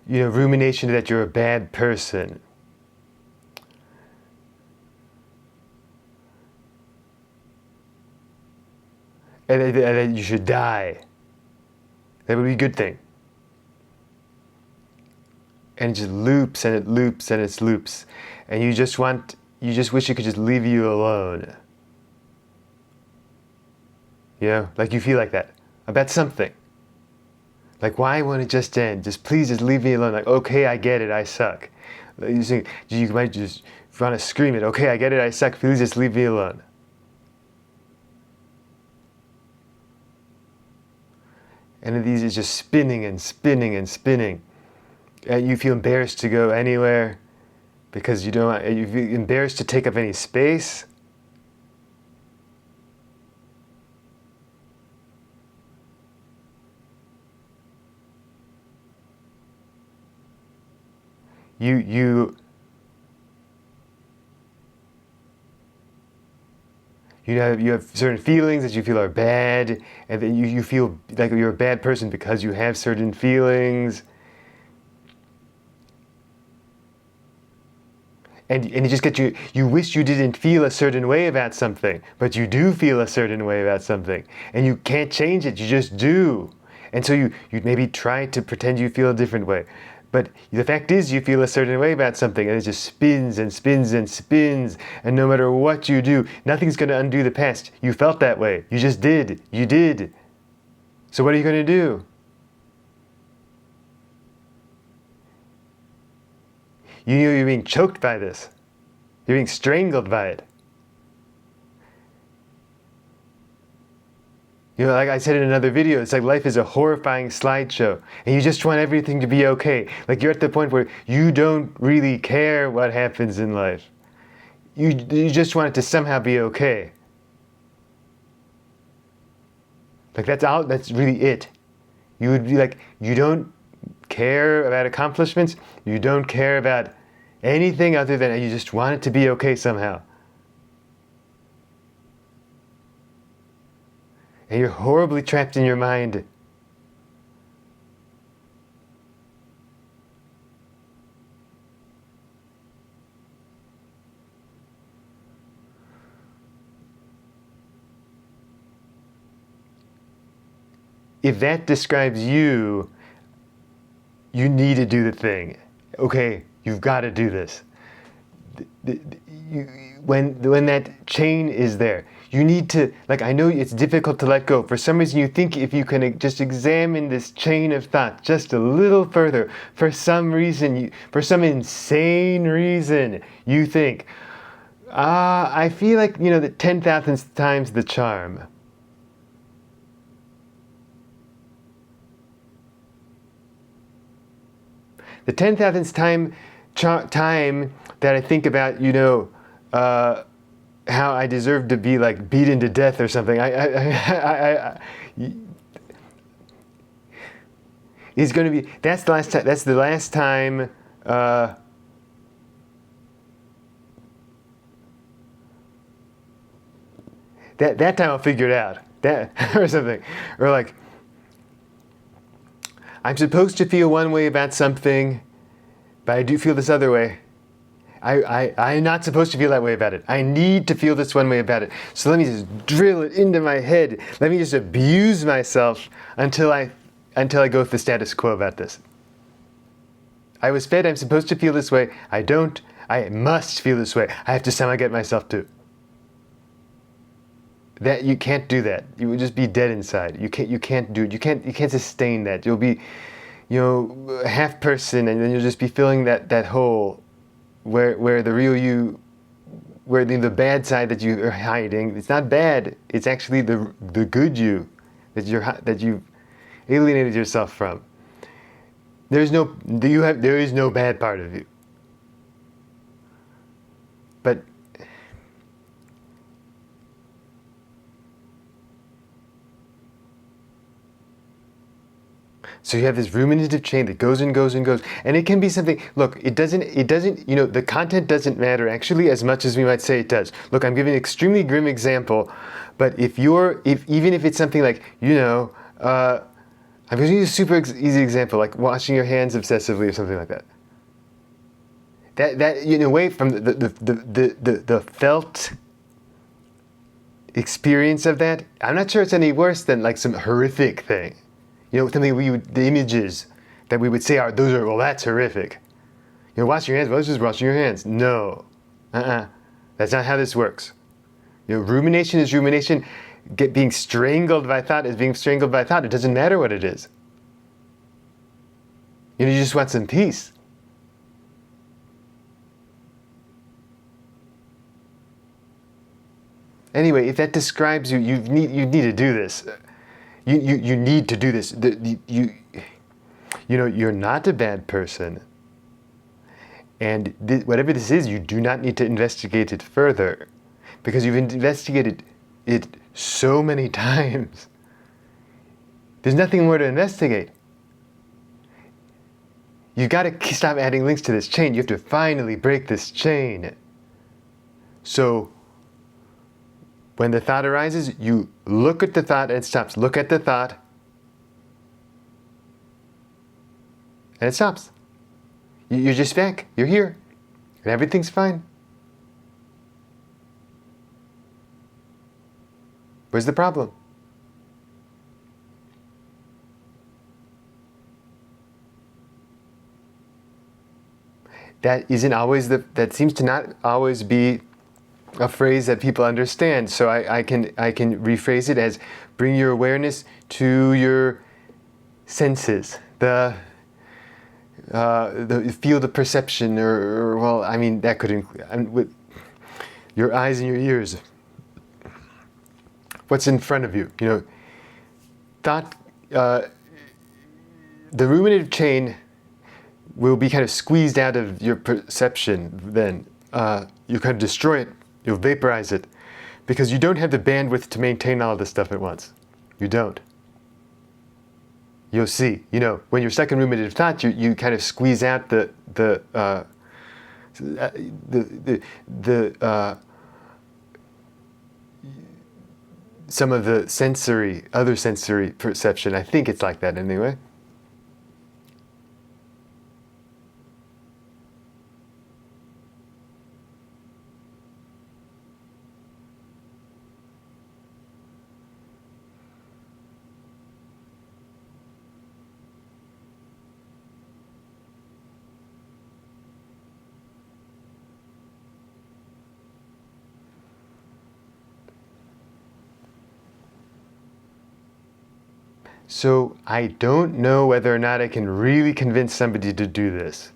rumination that you're a bad person. And that you should die. That would be a good thing. And it just loops and it loops and it loops. And you just wish it could just leave you alone. Like you feel like that about something. Like, why won't it just end? Just please just leave me alone. Like, okay, I get it, I suck. You might just want to scream it, okay, I get it, I suck, please just leave me alone. And these is just spinning and spinning and spinning. And you feel embarrassed to go anywhere because you feel embarrassed to take up any space. You have certain feelings that you feel are bad, and then you feel like you're a bad person because you have certain feelings. And you just you wish you didn't feel a certain way about something, but you do feel a certain way about something. And you can't change it, you just do. And so you maybe try to pretend you feel a different way. But the fact is you feel a certain way about something, and it just spins and spins and spins. And no matter what you do, nothing's going to undo the past. You felt that way. You just did. You did. So what are you going to do? You know you're being choked by this. You're being strangled by it. Like I said in another video, it's like life is a horrifying slideshow, and you just want everything to be okay. Like you're at the point where you don't really care what happens in life. You just want it to somehow be okay. Like that's really it. You would be like, you don't care about accomplishments, you don't care about anything other than you just want it to be okay somehow. And you're horribly trapped in your mind. If that describes you, you need to do the thing. Okay, you've got to do this. When that chain is there, you need to, I know it's difficult to let go. For some reason you think if you can just examine this chain of thought just a little further, for some reason, for some insane reason, you think, I feel like, the 10,000th time's the charm. The 10,000th time that I think about, how I deserve to be beaten to death or something. Is going to be. That's the last time. That's the last time. That time I'll figure it out. That or something, or I'm supposed to feel one way about something, but I do feel this other way. I'm not supposed to feel that way about it. I need to feel this one way about it. So let me just drill it into my head. Let me just abuse myself until I go with the status quo about this. I was fed I'm supposed to feel this way. I don't. I must feel this way. I have to somehow get myself to. That you can't do that. You would just be dead inside. You can't do it. You can't sustain that. You'll be, half person, and then you'll just be filling that hole where the real you, where the bad side that you are hiding, it's not bad. It's actually the good you that you've alienated yourself from. There is no bad part of you. But so you have this ruminative chain that goes and goes and goes, and it can be something. Look, it doesn't. The content doesn't matter actually as much as we might say it does. Look, I'm giving an extremely grim example, but even if it's something like I'm going to use a super easy example, like washing your hands obsessively or something like that. That in a way, from the felt experience of that, I'm not sure it's any worse than like some horrific thing. You know, something the images that we would say are, those are, well, that's horrific. You know, wash your hands, well, it's just washing your hands. No. That's not how this works. You know, rumination is rumination. Being strangled by thought is being strangled by thought. It doesn't matter what it is. You know, you just want some peace. Anyway, if that describes you, you need to do this. You need to do this. You know, you're not a bad person. And whatever this is, you do not need to investigate it further, because you've investigated it so many times. There's nothing more to investigate. You've got to stop adding links to this chain. You have to finally break this chain. So, when the thought arises, you look at the thought and it stops. Look at the thought and it stops. You're just back. You're here. And everything's fine. Where's the problem? That isn't always that seems to not always be a phrase that people understand. So I can rephrase it as, bring your awareness to your senses, the field of perception, or well, I mean, that could include with your eyes and your ears. What's in front of you? You know, thought. The ruminative chain will be kind of squeezed out of your perception. Then you kind of destroy it. You'll vaporize it, because you don't have the bandwidth to maintain all of this stuff at once. You don't. You'll see. You know, when you're stuck in ruminative thought, you kind of squeeze out some of the other sensory perception. I think it's like that anyway. So I don't know whether or not I can really convince somebody to do this,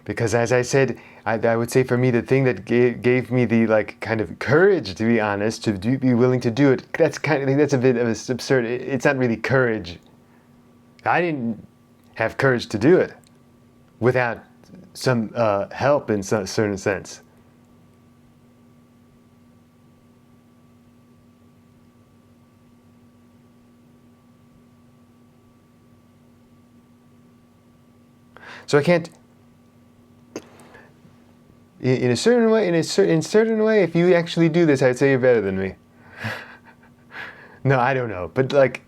because as I said, I would say for me the thing that gave me the kind of courage, to be honest, to be willing to do it. That's a bit of absurd. It's not really courage. I didn't have courage to do it without some help in some certain sense. So I can't. In a certain way, in certain way, if you actually do this, I'd say you're better than me. No, I don't know, but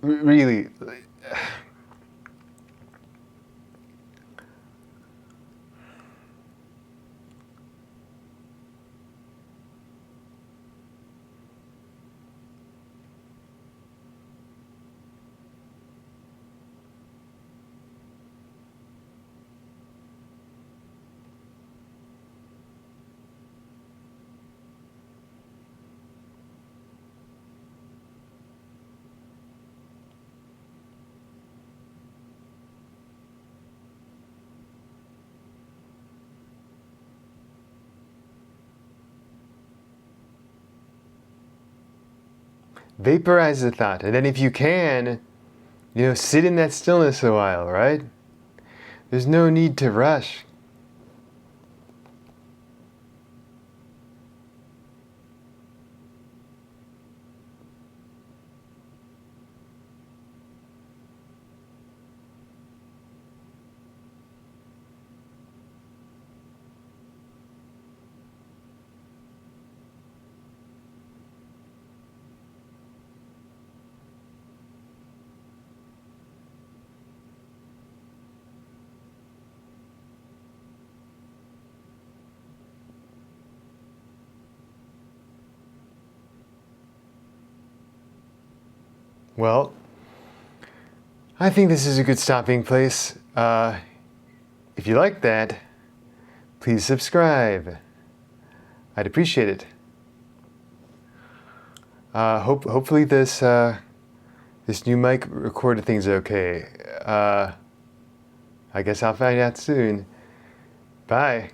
really. Vaporize the thought, and then if you can, sit in that stillness a while, right? There's no need to rush. Well, I think this is a good stopping place. If you like that, please subscribe. I'd appreciate it. Hopefully this new mic recorded things okay. I guess I'll find out soon. Bye.